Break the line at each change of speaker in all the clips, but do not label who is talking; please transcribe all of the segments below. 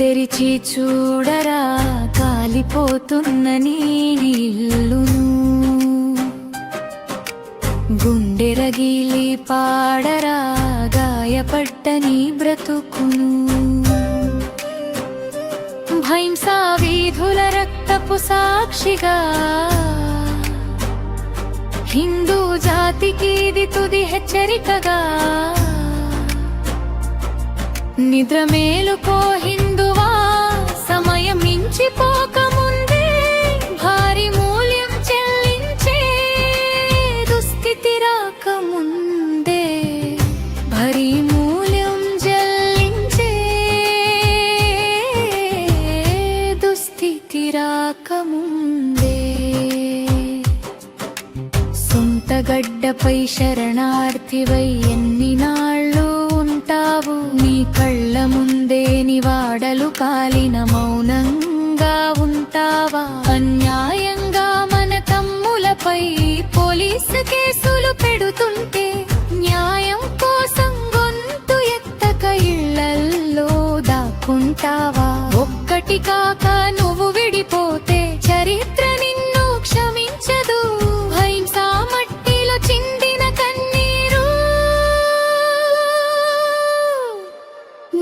తెరిచి చూడరా కాలిపోతున్న నీ ఇల్లును, గుండె రగిలి పాడరా గాయపడ్డ నీ బ్రతుకును. భైంసా వీధుల రక్తపు సాక్షిగా హిందూ జాతికి ఇది తుది హెచ్చరికగా. నిద్ర మేలుకో హిందువా, సమయం మించిపోకముందే భారీ మూల్యం చెల్లించే దుస్థితి రాకముందే, భారీ మూల్యం చెల్లించే దుస్థితి రాకముందే. సొంత గడ్డపై శరణార్థివై ఎన్ని నాళ్ళు ఉంటావు, నీ కళ్ళ ముందే నివాడలు కాలిన మౌనంగా ఉంటావా? అన్యాయంగా మన తమ్ములపై పోలీసు కేసులు పెడుతుంటే న్యాయం కోసం గొంతు ఎత్తక ఇళ్లల్లో దాక్కుంటావా? ఒక్కటి కాక నువ్వు విడిపోతే చరిత్ర నిన్ను క్షమించదు. హింసా మట్టిలో చిందిన కన్నీరు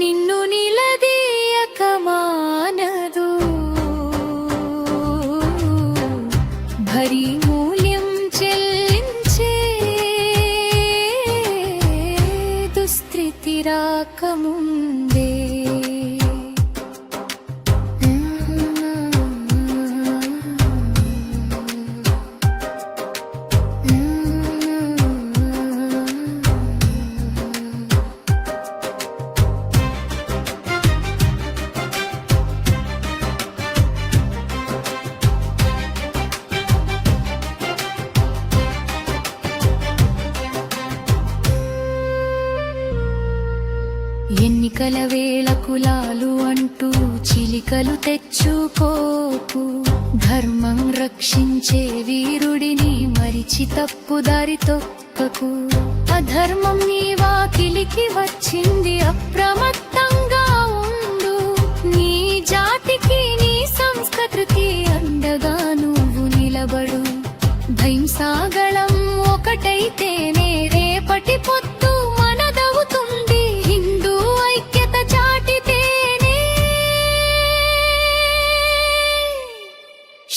నిన్ను నిలదీయక మానదు. భారీ మూల్యం చెల్లించే దుస్థితి రాకముందే. ఎన్నికల వేళ కులాలు అంటూ చిలికలు తెచ్చుకోకు, ధర్మం రక్షించే వీరుడిని మరిచి తప్పుదారి తొక్కకు. అధర్మం నీ వాకిలికి వచ్చింది, అప్రమత్తంగా ఉండు. నీ జాతికి నీ సంస్కృతికి అండగా నువ్వు నిలబడు. భైంసాగళం ఒకటైతేనే రేపటి పొత్తు మనదవుతుంది. హిందూ ఐక్యత చాటితేనే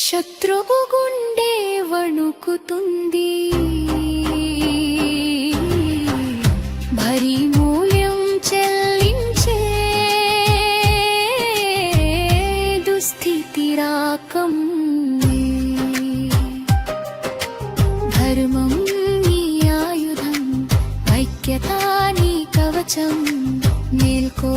శత్రువు గుండె వణుకుతుంది. భారీ మూల్యం చెల్లించే దుస్థితి రాకముందే. ధర్మం నీ ఆయుధం, ఐక్యత నీ కవచం. మేల్కో